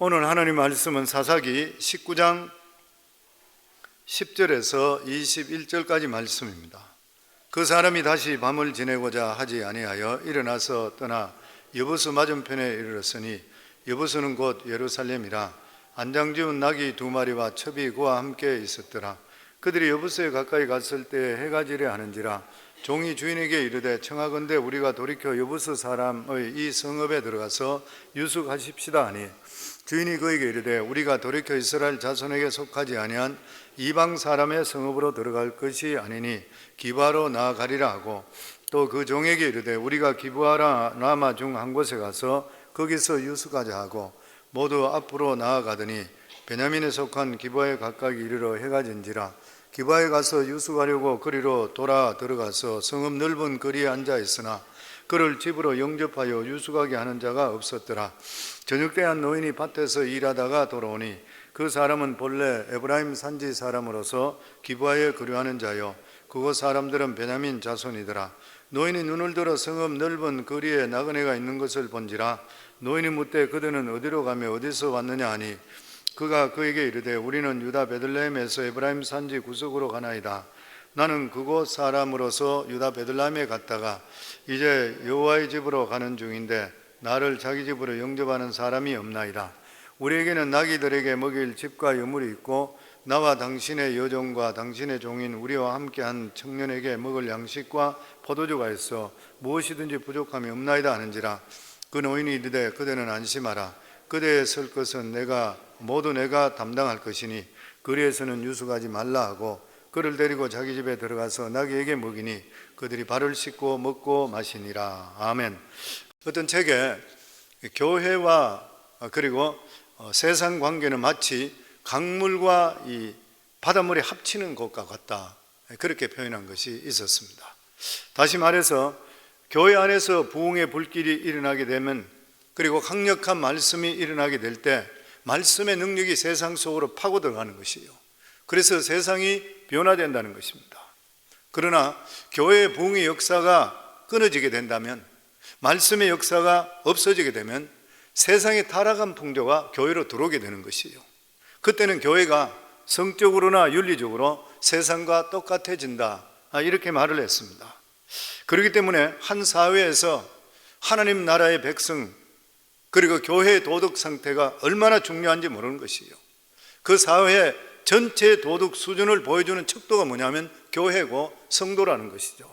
오늘 하나님 말씀은 사사기 19장 10절에서 21절까지 말씀입니다. 그 사람이 다시 밤을 지내고자 하지 아니하여 일어나서 떠나 여보스 맞은편에 이르렀으니 여보스는 곧 예루살렘이라. 안장지운 낙이 2마리와 첩이 그와 함께 있었더라. 그들이 여보스에 가까이 갔을 때 해가 지려 하는지라. 종이 주인에게 이르되 청하건대 우리가 돌이켜 여보스 사람의 이 성읍에 들어가서 유숙하십시다 하니, 주인이 그에게 이르되 우리가 돌이켜 이스라엘 자손에게 속하지 아니한 이방 사람의 성읍으로 들어갈 것이 아니니 기브아로 나아가리라 하고, 또 그 종에게 이르되 우리가 기브아라 라마 중 한 곳에 가서 거기서 유숙하자 하고, 모두 앞으로 나아가더니 베냐민에 속한 기브아에 가까이 이르러 해가 진지라. 기브아에 가서 유숙하려고 거리로 돌아 들어가서 성읍 넓은 거리에 앉아 있으나 그를 집으로 영접하여 유숙하게 하는 자가 없었더라. 저녁 때 한 노인이 밭에서 일하다가 돌아오니 그 사람은 본래 에브라임 산지 사람으로서 기브아에 거류하는 자요, 그곳 사람들은 베냐민 자손이더라. 노인이 눈을 들어 성읍 넓은 거리에 나그네가 있는 것을 본지라. 노인이 묻되 그들은 어디로 가며 어디서 왔느냐 하니, 그가 그에게 이르되 우리는 유다 베들레헴에서 에브라임 산지 구석으로 가나이다. 나는 그곳 사람으로서 유다 베들레헴에 갔다가 이제 여호와의 집으로 가는 중인데 나를 자기 집으로 영접하는 사람이 없나이다. 우리에게는 나귀들에게 먹일 집과 여물이 있고 나와 당신의 여종과 당신의 종인 우리와 함께한 청년에게 먹을 양식과 포도주가 있어 무엇이든지 부족함이 없나이다 하는지라. 그 노인이 이르되 그대는 안심하라. 그대의 설 것은 모두 내가 담당할 것이니 거리에서는 유숙하지 말라 하고, 그를 데리고 자기 집에 들어가서 나귀에게 먹이니 그들이 발을 씻고 먹고 마시니라. 아멘. 어떤 책에 교회와 그리고 세상 관계는 마치 강물과 이 바닷물이 합치는 것과 같다, 그렇게 표현한 것이 있었습니다. 다시 말해서 교회 안에서 부흥의 불길이 일어나게 되면, 그리고 강력한 말씀이 일어나게 될 때 말씀의 능력이 세상 속으로 파고 들어가는 것이요, 그래서 세상이 변화된다는 것입니다. 그러나 교회의 부흥의 역사가 끊어지게 된다면, 말씀의 역사가 없어지게 되면 세상의 타락한 풍조가 교회로 들어오게 되는 것이요, 그때는 교회가 성적으로나 윤리적으로 세상과 똑같아진다, 이렇게 말을 했습니다. 그렇기 때문에 한 사회에서 하나님 나라의 백성 그리고 교회의 도덕 상태가 얼마나 중요한지 모르는 것이요, 그 사회의 전체 도덕 수준을 보여주는 척도가 뭐냐면 교회고 성도라는 것이죠.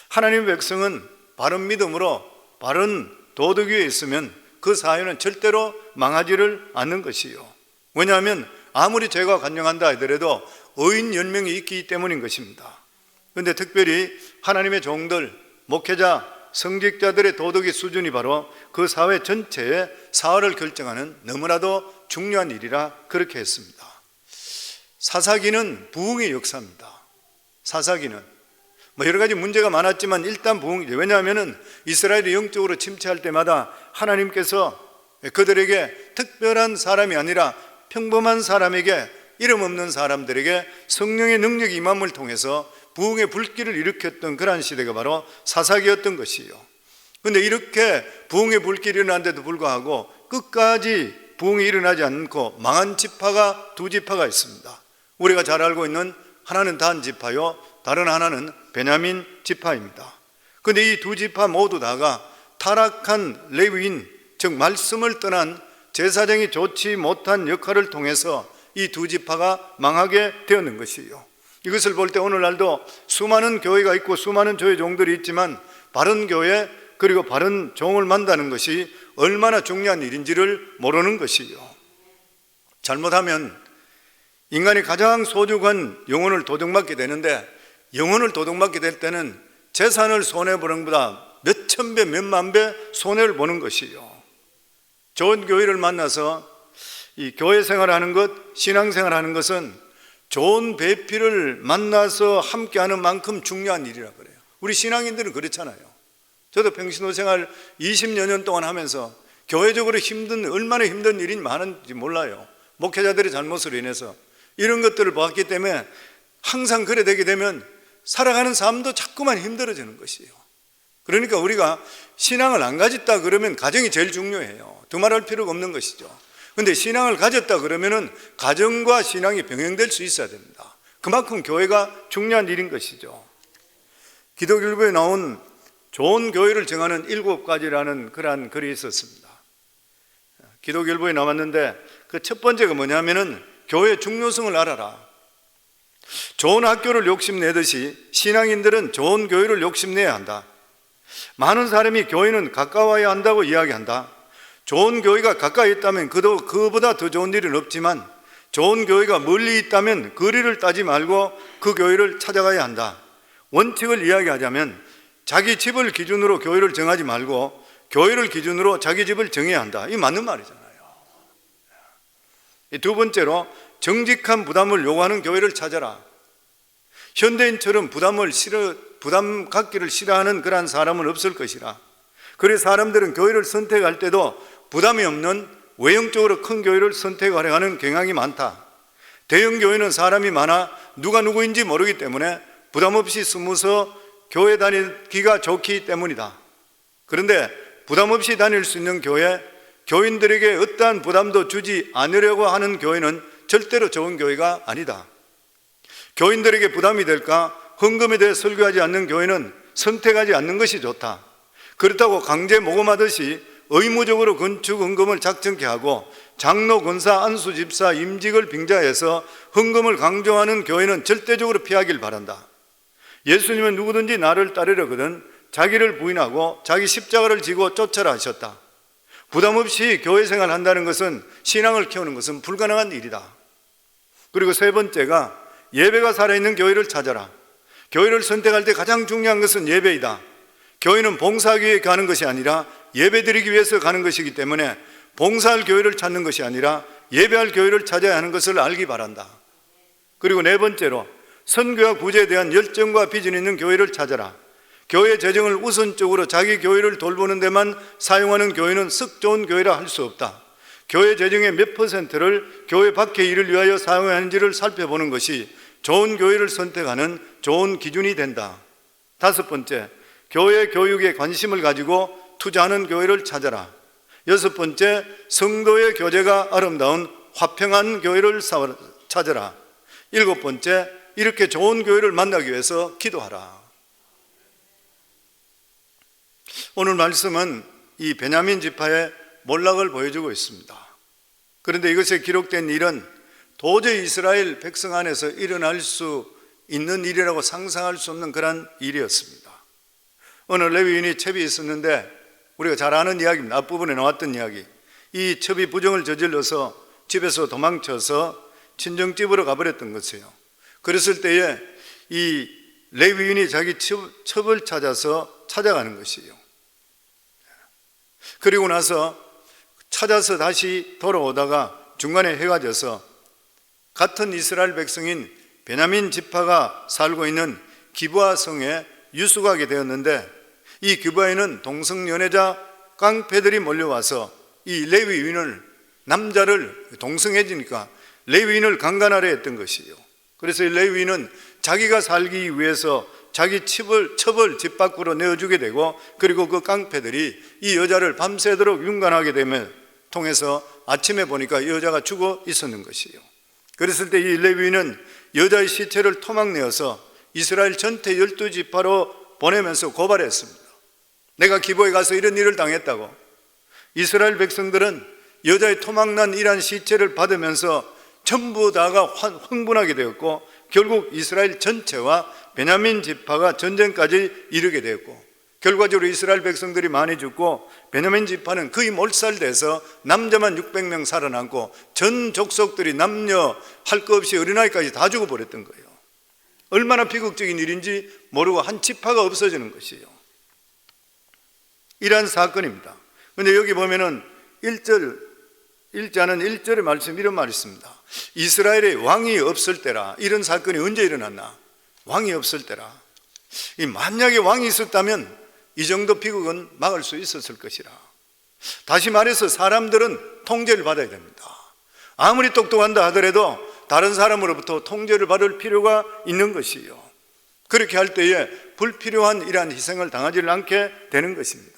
하나님의 백성은 바른 믿음으로 바른 도덕 위에 있으면 그 사회는 절대로 망하지를 않는 것이요, 왜냐하면 아무리 죄가 간영한다 하더라도 의인 연명이 있기 때문인 것입니다. 그런데 특별히 하나님의 종들, 목회자, 성직자들의 도덕의 수준이 바로 그 사회 전체의 사활을 결정하는 너무나도 중요한 일이라 그렇게 했습니다. 사사기는 부흥의 역사입니다. 사사기는 여러 가지 문제가 많았지만 일단 부흥이죠. 왜냐하면 이스라엘이 영적으로 침체할 때마다 하나님께서 그들에게 특별한 사람이 아니라 평범한 사람에게, 이름 없는 사람들에게 성령의 능력이 임함을 통해서 부흥의 불길을 일으켰던 그러한 시대가 바로 사사기였던 것이요. 그런데 이렇게 부흥의 불길이 일어났는데도 불구하고 끝까지 부흥이 일어나지 않고 망한 지파가 두 지파가 있습니다. 우리가 잘 알고 있는 하나는 단 지파요, 다른 하나는 베냐민 지파입니다. 그런데 이 두 지파 모두 다가 타락한 레위인, 즉 말씀을 떠난 제사장이 좋지 못한 역할을 통해서 이 두 지파가 망하게 되었는 것이요, 이것을 볼 때 오늘날도 수많은 교회가 있고 수많은 교회 종들이 있지만 바른 교회 그리고 바른 종을 만나는 것이 얼마나 중요한 일인지를 모르는 것이요, 잘못하면 인간이 가장 소중한 영혼을 도둑맞게 되는데, 영혼을 도둑맞게 될 때는 재산을 손해보는 것보다 몇천 배 몇만 배 손해를 보는 것이요, 좋은 교회를 만나서 이 교회 생활하는 것, 신앙생활하는 것은 좋은 배필을 만나서 함께하는 만큼 중요한 일이라 그래요. 우리 신앙인들은 그렇잖아요. 저도 평신도 생활 20여 년 동안 하면서 교회적으로 얼마나 힘든 일이 많은지 몰라요. 목회자들의 잘못으로 인해서 이런 것들을 봤기 때문에 항상 그래 되게 되면 살아가는 삶도 자꾸만 힘들어지는 것이에요. 그러니까 우리가 신앙을 안 가졌다 그러면 가정이 제일 중요해요. 두말할 필요가 없는 것이죠. 근데 신앙을 가졌다 그러면은 가정과 신앙이 병행될 수 있어야 됩니다. 그만큼 교회가 중요한 일인 것이죠. 기독일보에 나온 좋은 교회를 정하는 7가지라는 그러한 글이 있었습니다. 기독일보에 나왔는데 그 첫 번째가 뭐냐면은 교회의 중요성을 알아라. 좋은 학교를 욕심내듯이 신앙인들은 좋은 교회를 욕심내야 한다. 많은 사람이 교회는 가까워야 한다고 이야기한다. 좋은 교회가 가까이 있다면 그보다 더 좋은 일은 없지만 좋은 교회가 멀리 있다면 거리를 따지 말고 그 교회를 찾아가야 한다. 원칙을 이야기하자면 자기 집을 기준으로 교회를 정하지 말고 교회를 기준으로 자기 집을 정해야 한다. 이 맞는 말이잖아요. 두 번째로 정직한 부담을 요구하는 교회를 찾아라. 현대인처럼 부담 갖기를 싫어하는 그러한 사람은 없을 것이라. 그래서 사람들은 교회를 선택할 때도 부담이 없는 외형적으로 큰 교회를 선택하려 하는 경향이 많다. 대형 교회는 사람이 많아 누가 누구인지 모르기 때문에 부담 없이 숨어서 교회 다니기가 좋기 때문이다. 그런데 부담 없이 다닐 수 있는 교회, 교인들에게 어떠한 부담도 주지 않으려고 하는 교회는 절대로 좋은 교회가 아니다. 교인들에게 부담이 될까 헌금에 대해 설교하지 않는 교회는 선택하지 않는 것이 좋다. 그렇다고 강제 모금하듯이 의무적으로 건축 헌금을 작정케 하고 장로, 권사, 안수, 집사, 임직을 빙자해서 헌금을 강조하는 교회는 절대적으로 피하길 바란다. 예수님은 누구든지 나를 따르려거든 자기를 부인하고 자기 십자가를 지고 쫓아라 하셨다. 부담 없이 교회 생활을 한다는 것은 신앙을 키우는 것은 불가능한 일이다. 그리고 세 번째가 예배가 살아있는 교회를 찾아라. 교회를 선택할 때 가장 중요한 것은 예배이다. 교회는 봉사하기 위해 가는 것이 아니라 예배드리기 위해서 가는 것이기 때문에 봉사할 교회를 찾는 것이 아니라 예배할 교회를 찾아야 하는 것을 알기 바란다. 그리고 네 번째로 선교와 구제에 대한 열정과 비전이 있는 교회를 찾아라. 교회 재정을 우선적으로 자기 교회를 돌보는 데만 사용하는 교회는 썩 좋은 교회라 할 수 없다. 교회 재정의 몇 %를 교회 밖의 일을 위하여 사용하는지를 살펴보는 것이 좋은 교회를 선택하는 좋은 기준이 된다. 다섯 번째, 교회 교육에 관심을 가지고 투자하는 교회를 찾아라. 여섯 번째, 성도의 교제가 아름다운 화평한 교회를 찾아라. 일곱 번째, 이렇게 좋은 교회를 만나기 위해서 기도하라. 오늘 말씀은 이 베냐민 지파의 몰락을 보여주고 있습니다. 그런데 이것에 기록된 일은 도저히 이스라엘 백성 안에서 일어날 수 있는 일이라고 상상할 수 없는 그런 일이었습니다. 어느 레위인이 첩이 있었는데 우리가 잘 아는 이야기입니다. 앞부분에 나왔던 이야기. 이 첩이 부정을 저질러서 집에서 도망쳐서 친정집으로 가버렸던 것이에요. 그랬을 때에 이 레위인이 자기 첩을 찾아가는 것이에요. 그리고 나서 찾아서 다시 돌아오다가 중간에 해가 져서 같은 이스라엘 백성인 베냐민 지파가 살고 있는 기브아 성에 유숙하게 되었는데 이 기브아에는 동성연애자 깡패들이 몰려와서 이 레위인을 남자를 동성애지니까 레위인을 강간하려 했던 것이에요. 그래서 이 레위인은 자기가 살기 위해서 자기 첩을 집 밖으로 내어주게 되고 그리고 그 깡패들이 이 여자를 밤새도록 윤관하게 되면 통해서 아침에 보니까 이 여자가 죽어 있었는 것이에요. 그랬을 때 이 레위인은 여자의 시체를 토막내어서 이스라엘 전체 12지파로 보내면서 고발했습니다. 내가 기브아에 가서 이런 일을 당했다고. 이스라엘 백성들은 여자의 토막난 이러한 시체를 받으면서 전부 다가 흥분하게 되었고 결국 이스라엘 전체와 베냐민 지파가 전쟁까지 이르게 되었고 결과적으로 이스라엘 백성들이 많이 죽고 베냐민 지파는 거의 몰살돼서 남자만 600명 살아남고 전 족속들이 남녀 할 것 없이 어린아이까지 다 죽어버렸던 거예요. 얼마나 비극적인 일인지 모르고 한 지파가 없어지는 것이에요. 이러한 사건입니다. 그런데 여기 보면은 1자는 1절의 말씀 이런 말이 있습니다. 이스라엘에 왕이 없을 때라. 이런 사건이 언제 일어났나? 왕이 없을 때라. 만약에 왕이 있었다면 이 정도 비극은 막을 수 있었을 것이라. 다시 말해서 사람들은 통제를 받아야 됩니다. 아무리 똑똑한다 하더라도 다른 사람으로부터 통제를 받을 필요가 있는 것이에요. 그렇게 할 때에 불필요한 이러한 희생을 당하지 않게 되는 것입니다.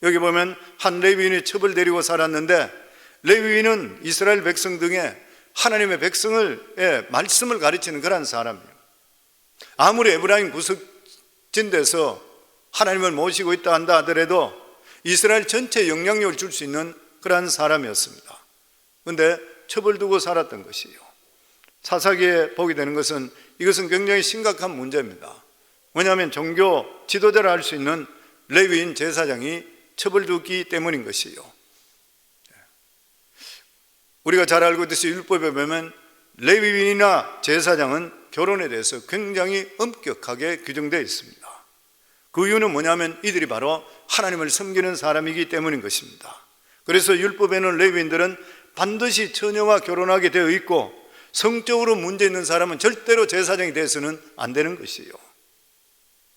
여기 보면 한 레위인이 첩을 데리고 살았는데 레위인은 이스라엘 백성 등에 하나님의 백성의 말씀을 가르치는 그런 사람이에요. 아무리 에브라임 구석진 데서 하나님을 모시고 있다 한다 하더라도 이스라엘 전체에 영향력을 줄 수 있는 그러한 사람이었습니다. 그런데 첩을 두고 살았던 것이에요. 사사기에 보게 되는 것은 이것은 굉장히 심각한 문제입니다. 왜냐하면 종교 지도자를 할 수 있는 레위인 제사장이 첩을 두기 때문인 것이에요. 우리가 잘 알고 있듯이 율법에 보면 레위인이나 제사장은 결혼에 대해서 굉장히 엄격하게 규정되어 있습니다. 그 이유는 뭐냐면 이들이 바로 하나님을 섬기는 사람이기 때문인 것입니다. 그래서 율법에는 레위인들은 반드시 처녀와 결혼하게 되어 있고 성적으로 문제 있는 사람은 절대로 제사장이 돼서는 안 되는 것이에요.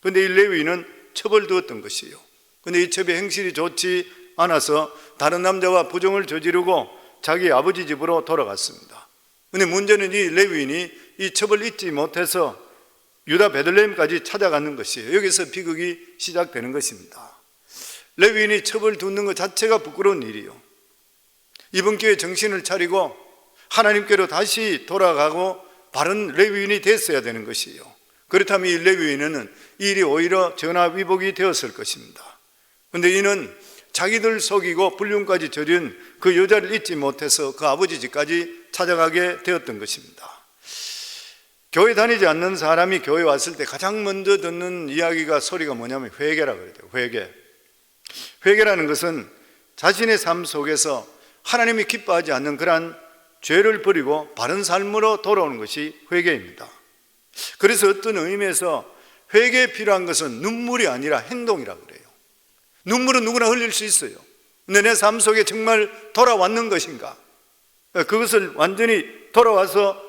그런데 이 레위인은 첩을 두었던 것이에요. 그런데 이 첩의 행실이 좋지 않아서 다른 남자와 부정을 저지르고 자기 아버지 집으로 돌아갔습니다. 그런데 문제는 이 레위인이 이 첩을 잊지 못해서 유다 베들레헴까지 찾아가는 것이에요. 여기서 비극이 시작되는 것입니다. 레위인이 첩을 두는 것 자체가 부끄러운 일이요. 이번 기회에 정신을 차리고 하나님께로 다시 돌아가고 바른 레위인이 됐어야 되는 것이에요. 그렇다면 이 레위인은 이 일이 오히려 전화위복이 되었을 것입니다. 그런데 이는 자기들 속이고 불륜까지 저지른 그 여자를 잊지 못해서 그 아버지 집까지 찾아가게 되었던 것입니다. 교회 다니지 않는 사람이 교회 왔을 때 가장 먼저 듣는 이야기가 소리가 뭐냐면 회개라고 그래요. 회개라는 것은 자신의 삶 속에서 하나님이 기뻐하지 않는 그러한 죄를 버리고 바른 삶으로 돌아오는 것이 회개입니다. 그래서 어떤 의미에서 회개에 필요한 것은 눈물이 아니라 행동이라고 그래요. 눈물은 누구나 흘릴 수 있어요. 근데 내 삶 속에 정말 돌아왔는 것인가? 그것을 완전히 돌아와서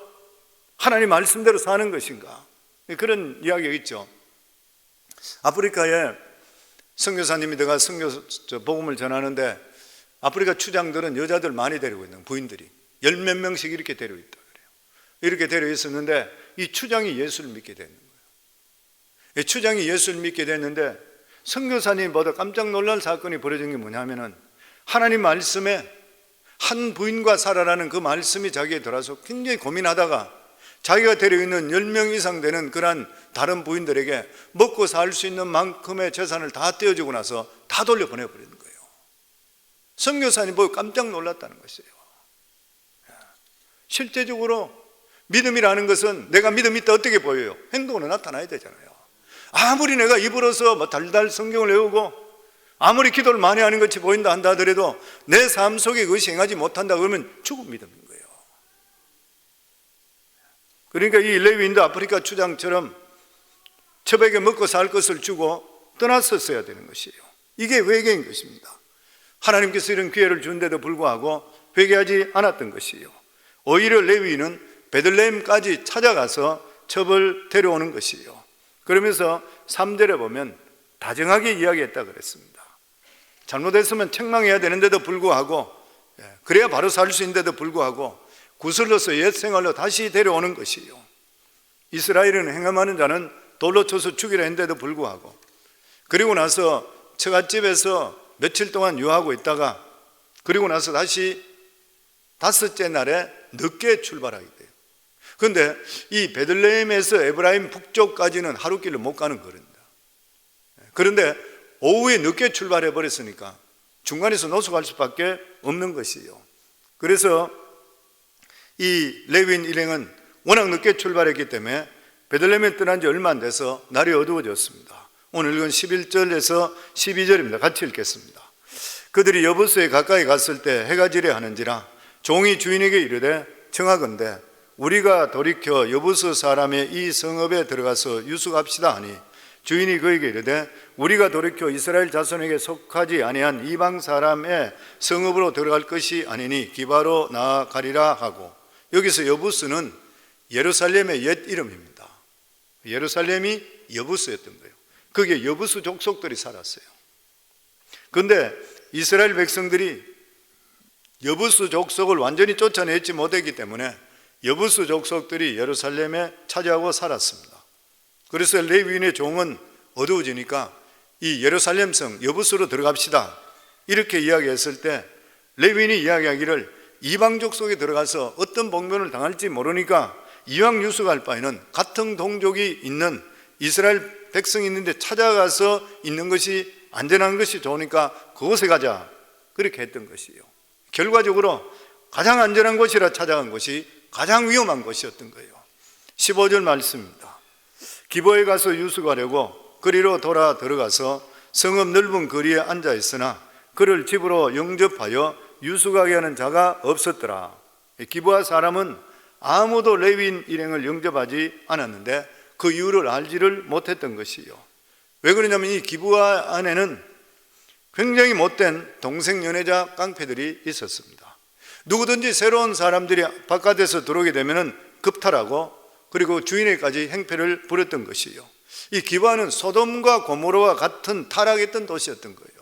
하나님 말씀대로 사는 것인가? 그런 이야기가 있죠. 아프리카에 선교사님이 내가 복음을 전하는데 아프리카 추장들은 여자들 많이 데리고 있는 부인들이 10몇 명씩 이렇게 데리고 있다 그래요. 이렇게 데리고 있었는데 이 추장이 예수를 믿게 되는 거예요. 이 추장이 예수를 믿게 됐는데 선교사님보다 깜짝 놀랄 사건이 벌어진 게 뭐냐면은 하나님 말씀에 한 부인과 살아라는 그 말씀이 자기에 들어와서 굉장히 고민하다가 자기가 데리고 있는 10명 이상 되는 그러한 다른 부인들에게 먹고 살 수 있는 만큼의 재산을 다 떼어주고 나서 다 돌려보내버리는 거예요. 선교사님 보고 깜짝 놀랐다는 것이에요. 실제적으로 믿음이라는 것은 내가 믿음이 있다 어떻게 보여요? 행동으로 나타나야 되잖아요. 아무리 내가 입으로서 달달 성경을 외우고 아무리 기도를 많이 하는 것이 보인다 한다 하더라도 내 삶 속에 그것이 행하지 못한다 그러면 죽은 믿음인 거예요. 그러니까 이 레위인도 아프리카 추장처럼 첩에게 먹고 살 것을 주고 떠났었어야 되는 것이에요. 이게 회개인 것입니다. 하나님께서 이런 기회를 준데도 불구하고 회개하지 않았던 것이에요. 오히려 레위인은 베들레헴까지 찾아가서 첩을 데려오는 것이에요. 그러면서 3절에 보면 다정하게 이야기했다 그랬습니다. 잘못했으면 책망해야 되는데도 불구하고 그래야 바로 살 수 있는데도 불구하고 구슬러서 옛 생활로 다시 데려오는 것이에요. 이스라엘은 행함하는 자는 돌로 쳐서 죽이라 했는데도 불구하고 그리고 나서 처갓집에서 며칠 동안 유하고 있다가 그리고 나서 다시 5째 날에 늦게 출발하게 돼요. 그런데 이 베들레헴에서 에브라임 북쪽까지는 하루길로 못 가는 거리입니다. 그런데 오후에 늦게 출발해 버렸으니까 중간에서 노숙할 수밖에 없는 것이에요. 그래서 이 레위인 일행은 워낙 늦게 출발했기 때문에 베들레헴에 떠난 지 얼마 안 돼서 날이 어두워졌습니다. 오늘 읽은 11절에서 12절입니다. 같이 읽겠습니다. 그들이 여부스에 가까이 갔을 때 해가 지려 하는지라 종이 주인에게 이르되 청하건대 우리가 돌이켜 여부스 사람의 이 성읍에 들어가서 유숙합시다 하니 주인이 그에게 이르되 우리가 돌이켜 이스라엘 자손에게 속하지 아니한 이방 사람의 성읍으로 들어갈 것이 아니니 기바로 나아가리라 하고, 여기서 여부스는 예루살렘의 옛 이름입니다. 예루살렘이 여부스였던 거예요. 거기에 여부스 족속들이 살았어요. 그런데 이스라엘 백성들이 여부스 족속을 완전히 쫓아내지 못했기 때문에 여부스 족속들이 예루살렘에 차지하고 살았습니다. 그래서 레위인의 종은 어두워지니까 이 예루살렘 성 여부스로 들어갑시다 이렇게 이야기했을 때 레위인이 이야기하기를 이방족 속에 들어가서 어떤 봉변을 당할지 모르니까 이왕 유숙할 바에는 같은 동족이 있는 이스라엘 백성이 있는데 찾아가서 있는 것이 안전한 것이 좋으니까 그곳에 가자, 그렇게 했던 것이요. 결과적으로 가장 안전한 곳이라 찾아간 것이 가장 위험한 곳이었던 거예요. 15절 말씀입니다. 기브아에 가서 유숙하려고 그리로 돌아 들어가서 성읍 넓은 거리에 앉아 있으나 그를 집으로 영접하여 유숙하게 하는 자가 없었더라. 기브아 사람은 아무도 레위인 일행을 영접하지 않았는데 그 이유를 알지를 못했던 것이요. 왜 그러냐면 이 기브아 안에는 굉장히 못된 동생 연애자 깡패들이 있었습니다. 누구든지 새로운 사람들이 바깥에서 들어오게 되면 급탈하고 그리고 주인에게까지 행패를 부렸던 것이요. 이 기브아는 소돔과 고모로와 같은 타락했던 도시였던 거예요.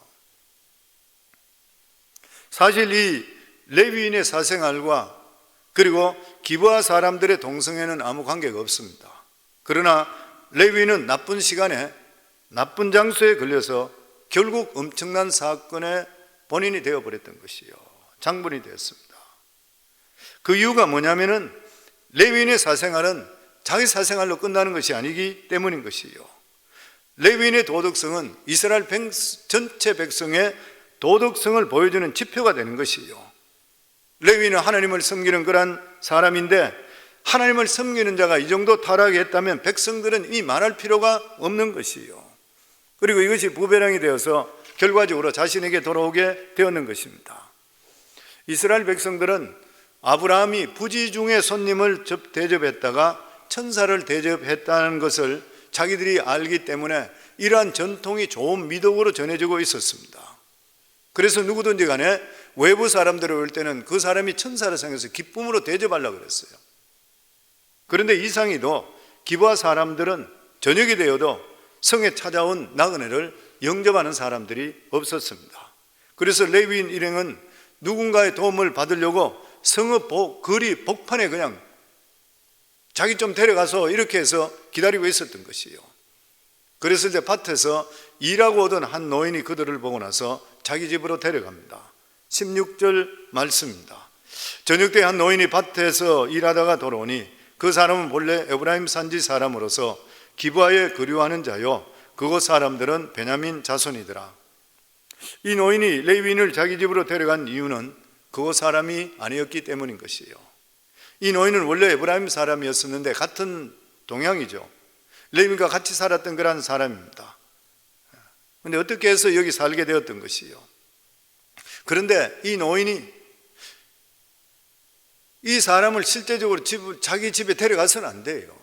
사실 이 레위인의 사생활과 그리고 기브아 사람들의 동성애는 아무 관계가 없습니다. 그러나 레위인은 나쁜 시간에 나쁜 장소에 걸려서 결국 엄청난 사건의 본인이 되어버렸던 것이요, 장본이 되었습니다. 그 이유가 뭐냐면은 레위인의 사생활은 자기 사생활로 끝나는 것이 아니기 때문인 것이요. 레위인의 도덕성은 이스라엘 전체 백성의 도덕성을 보여주는 지표가 되는 것이요. 레위인은 하나님을 섬기는 그런 사람인데 하나님을 섬기는 자가 이 정도 타락했다면 백성들은 이 말할 필요가 없는 것이요. 그리고 이것이 부배령이 되어서 결과적으로 자신에게 돌아오게 되었는 것입니다. 이스라엘 백성들은 아브라함이 부지 중에 손님을 대접했다가 천사를 대접했다는 것을 자기들이 알기 때문에 이러한 전통이 좋은 미덕으로 전해지고 있었습니다. 그래서 누구든지 간에 외부 사람들이 올 때는 그 사람이 천사를 생각해서 기쁨으로 대접하려고 그랬어요. 그런데 이상히도 기브아 사람들은 저녁이 되어도 성에 찾아온 나그네를 영접하는 사람들이 없었습니다. 그래서 레위인 일행은 누군가의 도움을 받으려고 성읍 거리 복판에 그냥 자기 좀 데려가서 이렇게 해서 기다리고 있었던 것이에요. 그래서 이제 밭에서 일하고 오던 한 노인이 그들을 보고 나서 자기 집으로 데려갑니다. 16절 말씀입니다. 저녁 때 한 노인이 밭에서 일하다가 돌아오니 그 사람은 본래 에브라임 산지 사람으로서 기브아에 거류하는 자요 그곳 사람들은 베냐민 자손이더라. 이 노인이 레위인을 자기 집으로 데려간 이유는 그곳 사람이 아니었기 때문인 것이에요. 이 노인은 원래 에브라임 사람이었었는데 같은 동양이죠. 레위인과 같이 살았던 그런 사람입니다. 그런데 어떻게 해서 여기 살게 되었던 것이요. 그런데 이 노인이 이 사람을 실제적으로 자기 집에 데려가서는 안 돼요.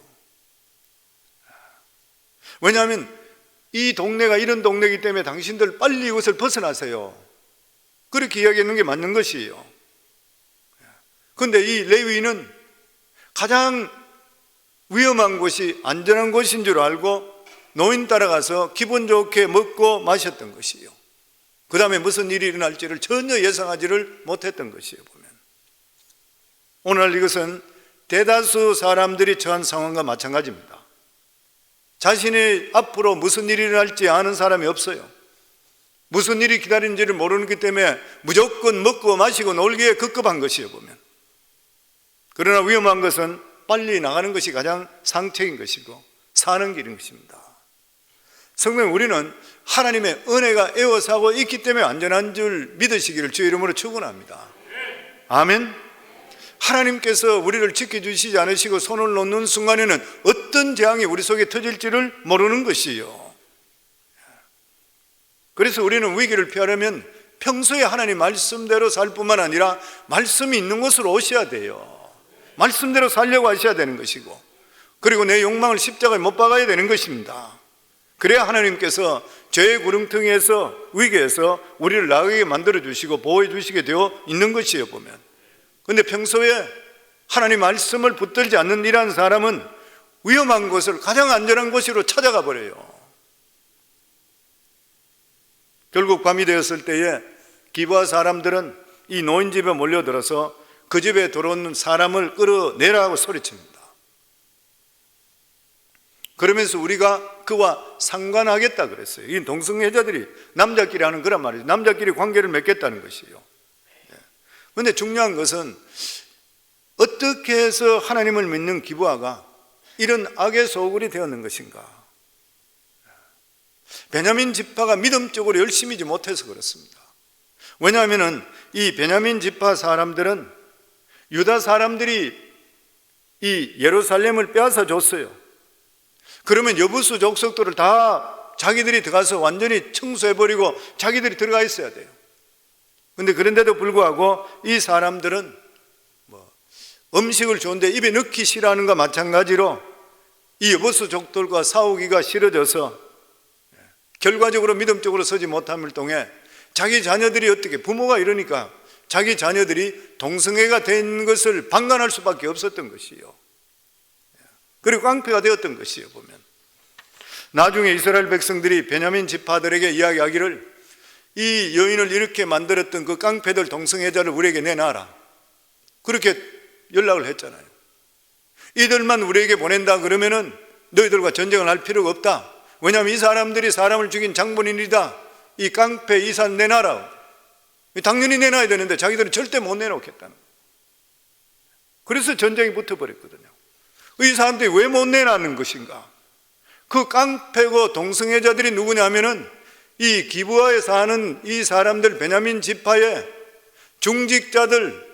왜냐하면 이 동네가 이런 동네이기 때문에 당신들 빨리 이곳을 벗어나세요. 그렇게 이야기하는 게 맞는 것이에요. 그런데 이 레위인은 가장 위험한 곳이 안전한 곳인 줄 알고 노인 따라가서 기분 좋게 먹고 마셨던 것이에요. 그 다음에 무슨 일이 일어날지를 전혀 예상하지를 못했던 것이에요. 보면 오늘 이것은 대다수 사람들이 처한 상황과 마찬가지입니다. 자신의 앞으로 무슨 일이 일어날지 아는 사람이 없어요. 무슨 일이 기다리는지를 모르기 때문에 무조건 먹고 마시고 놀기에 급급한 것이에요. 보면 그러나 위험한 것은 빨리 나가는 것이 가장 상책인 것이고 사는 길인 것입니다. 성도님, 우리는 하나님의 은혜가 에워싸고 있기 때문에 안전한 줄 믿으시기를 주의 이름으로 축원합니다. 아멘. 하나님께서 우리를 지켜주시지 않으시고 손을 놓는 순간에는 어떤 재앙이 우리 속에 터질지를 모르는 것이요. 그래서 우리는 위기를 피하려면 평소에 하나님 말씀대로 살 뿐만 아니라 말씀이 있는 곳으로 오셔야 돼요. 말씀대로 살려고 하셔야 되는 것이고, 그리고 내 욕망을 십자가에 못 박아야 되는 것입니다. 그래야 하나님께서 죄의 구렁텅이에서 위기에서 우리를 나가게 만들어 주시고 보호해 주시게 되어 있는 것이에요. 보면 그런데 평소에 하나님 말씀을 붙들지 않는 이러한 사람은 위험한 곳을 가장 안전한 곳으로 찾아가 버려요. 결국 밤이 되었을 때에 기브아 사람들은 이 노인 집에 몰려들어서 그 집에 들어오는 사람을 끌어내라고 소리칩니다. 그러면서 우리가 그와 상관하겠다 그랬어요. 이 동성애자들이 남자끼리 하는 그런 말이죠. 남자끼리 관계를 맺겠다는 것이에요. 그런데 중요한 것은 어떻게 해서 하나님을 믿는 기브아가 이런 악의 소굴이 되었는 것인가? 베냐민 지파가 믿음적으로 열심히지 못해서 그렇습니다. 왜냐하면 이 베냐민 지파 사람들은 유다 사람들이 이 예루살렘을 빼앗아 줬어요. 그러면 여부수 족속들을 다 자기들이 들어가서 완전히 청소해버리고 자기들이 들어가 있어야 돼요. 그런데 그런데도 불구하고 이 사람들은 음식을 좋은데 입에 넣기 싫어하는 것과 마찬가지로 이 여부수족들과 싸우기가 싫어져서 결과적으로 믿음적으로 서지 못함을 통해 자기 자녀들이 어떻게, 부모가 이러니까 자기 자녀들이 동성애가 된 것을 방관할 수밖에 없었던 것이요. 그리고 깡패가 되었던 것이요. 보면 나중에 이스라엘 백성들이 베냐민 지파들에게 이야기하기를 이 여인을 이렇게 만들었던 그 깡패들 동성애자를 우리에게 내놔라, 그렇게 연락을 했잖아요. 이들만 우리에게 보낸다 그러면은 너희들과 전쟁을 할 필요가 없다. 왜냐하면 이 사람들이 사람을 죽인 장본인이다. 이 깡패 이산 내놔라. 당연히 내놔야 되는데 자기들은 절대 못 내놓겠다는 거예요. 그래서 전쟁이 붙어버렸거든요. 이 사람들이 왜 못 내놨는 것인가? 그 깡패고 동성애자들이 누구냐 하면은 이 기브아에 사는 이 사람들, 베냐민 지파의 중직자들,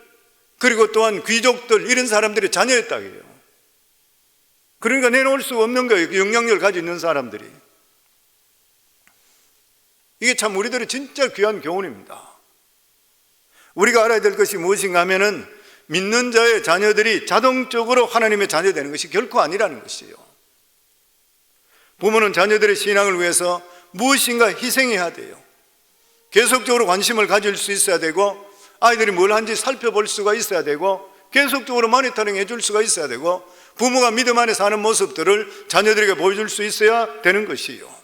그리고 또한 귀족들, 이런 사람들이 자녀였다 그래요. 그러니까 내놓을 수 없는 거예요. 그 영향력을 가지고 있는 사람들이. 이게 참 우리들의 진짜 귀한 교훈입니다. 우리가 알아야 될 것이 무엇인가 하면은 믿는 자의 자녀들이 자동적으로 하나님의 자녀 되는 것이 결코 아니라는 것이에요. 부모는 자녀들의 신앙을 위해서 무엇인가 희생해야 돼요. 계속적으로 관심을 가질 수 있어야 되고, 아이들이 뭘 하는지 살펴볼 수가 있어야 되고, 계속적으로 모니터링 해줄 수가 있어야 되고, 부모가 믿음 안에 사는 모습들을 자녀들에게 보여줄 수 있어야 되는 것이에요.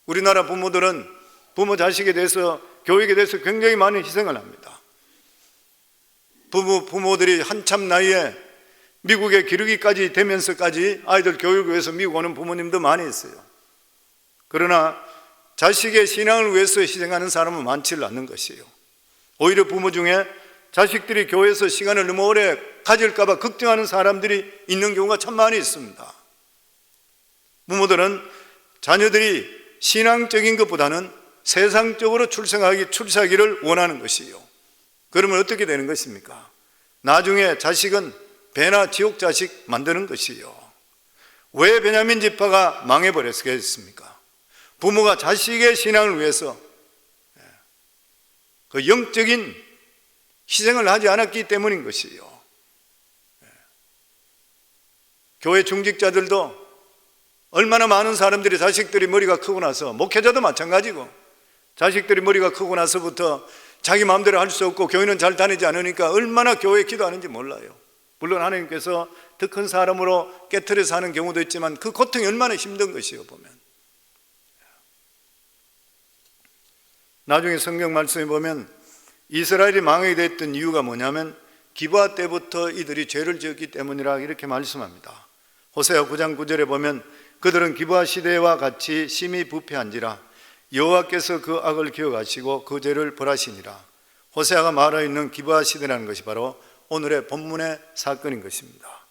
우리나라 부모들은 부모 자식에 대해서, 교육에 대해서 굉장히 많은 희생을 합니다. 부모들이 한참 나이에 미국에 기르기까지 되면서까지 아이들 교육을 위해서 미국 오는 부모님도 많이 있어요. 그러나 자식의 신앙을 위해서 희생하는 사람은 많지를 않는 것이에요. 오히려 부모 중에 자식들이 교회에서 시간을 너무 오래 가질까 봐 걱정하는 사람들이 있는 경우가 참 많이 있습니다. 부모들은 자녀들이 신앙적인 것보다는 세상적으로 출세하기를 원하는 것이에요. 그러면 어떻게 되는 것입니까? 나중에 자식은 배나 지옥 자식 만드는 것이에요. 왜 베냐민 지파가 망해버렸겠습니까? 부모가 자식의 신앙을 위해서 그 영적인 희생을 하지 않았기 때문인 것이에요. 교회 중직자들도 얼마나 많은 사람들이 자식들이 머리가 크고 나서, 목회자도 마찬가지고, 자식들이 머리가 크고 나서부터 자기 마음대로 할 수 없고 교회는 잘 다니지 않으니까 얼마나 교회에 기도하는지 몰라요. 물론 하나님께서 더 큰 사람으로 깨트려서 하는 경우도 있지만 그 고통이 얼마나 힘든 것이에요. 보면 나중에 성경 말씀에 보면 이스라엘이 망하게 됐던 이유가 뭐냐면 기브아 때부터 이들이 죄를 지었기 때문이라 이렇게 말씀합니다. 호세아 9장 9절에 보면 그들은 기브아 시대와 같이 심히 부패한지라 여호와께서 그 악을 기억하시고 그 죄를 벌하시니라. 호세아가 말하고 있는 기브아 시대라는 것이 바로 오늘의 본문의 사건인 것입니다.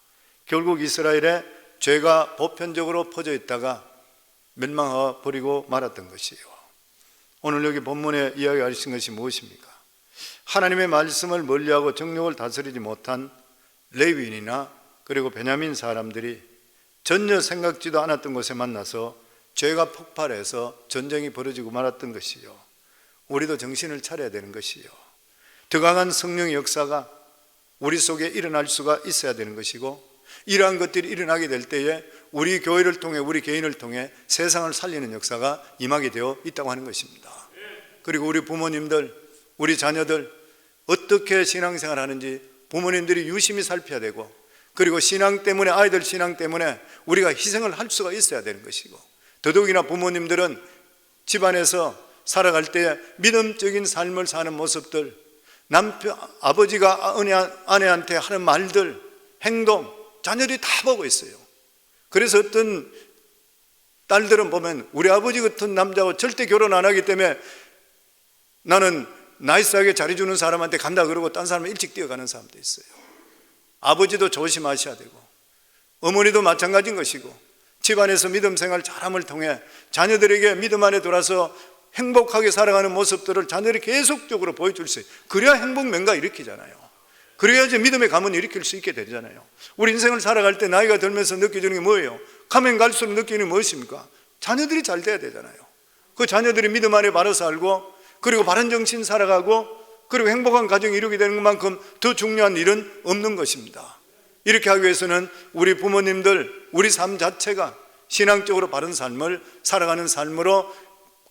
결국 이스라엘의 죄가 보편적으로 퍼져 있다가 멸망하여 버리고 말았던 것이에요. 오늘 여기 본문에 이야기하신 것이 무엇입니까? 하나님의 말씀을 멀리하고 정욕을 다스리지 못한 레위인이나 그리고 베냐민 사람들이 전혀 생각지도 않았던 곳에 만나서 죄가 폭발해서 전쟁이 벌어지고 말았던 것이요. 우리도 정신을 차려야 되는 것이요. 더 강한 성령의 역사가 우리 속에 일어날 수가 있어야 되는 것이고, 이러한 것들이 일어나게 될 때에 우리 교회를 통해, 우리 개인을 통해 세상을 살리는 역사가 임하게 되어 있다고 하는 것입니다. 그리고 우리 부모님들, 우리 자녀들 어떻게 신앙생활 하는지 부모님들이 유심히 살펴야 되고, 그리고 신앙 때문에, 아이들 신앙 때문에 우리가 희생을 할 수가 있어야 되는 것이고, 더더욱이나 부모님들은 집안에서 살아갈 때 믿음적인 삶을 사는 모습들, 아버지가 아내한테 하는 말들, 행동, 자녀들이 다 보고 있어요. 그래서 어떤 딸들은 보면 우리 아버지 같은 남자하고 절대 결혼 안 하기 때문에 나는 나이스하게 잘해주는 사람한테 간다 그러고 딴 사람은 일찍 뛰어가는 사람도 있어요. 아버지도 조심하셔야 되고 어머니도 마찬가지인 것이고 집안에서 믿음 생활 잘함을 통해 자녀들에게 믿음 안에 돌아서 행복하게 살아가는 모습들을 자녀들이 계속적으로 보여줄 수 있어요. 그래야 행복 맹가 일으키잖아요. 그래야지 믿음의 가문 일으킬 수 있게 되잖아요. 우리 인생을 살아갈 때 나이가 들면서 느껴지는 게 뭐예요? 가면 갈수록 느끼는 게 무엇입니까? 자녀들이 잘 돼야 되잖아요. 그 자녀들이 믿음 안에 바로 살고 그리고 바른 정신 살아가고 그리고 행복한 가정 이루게 되는 것만큼 더 중요한 일은 없는 것입니다. 이렇게 하기 위해서는 우리 부모님들, 우리 삶 자체가 신앙적으로 바른 삶을 살아가는 삶으로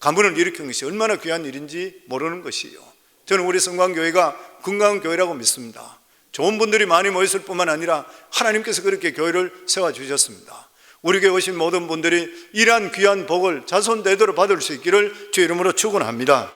가문을 일으키는 것이 얼마나 귀한 일인지 모르는 것이에요. 저는 우리 성광교회가 건강한 교회라고 믿습니다. 좋은 분들이 많이 모였을 뿐만 아니라 하나님께서 그렇게 교회를 세워주셨습니다. 우리 교회 오신 모든 분들이 이러한 귀한 복을 자손대대로 받을 수 있기를 주의 이름으로 축원합니다.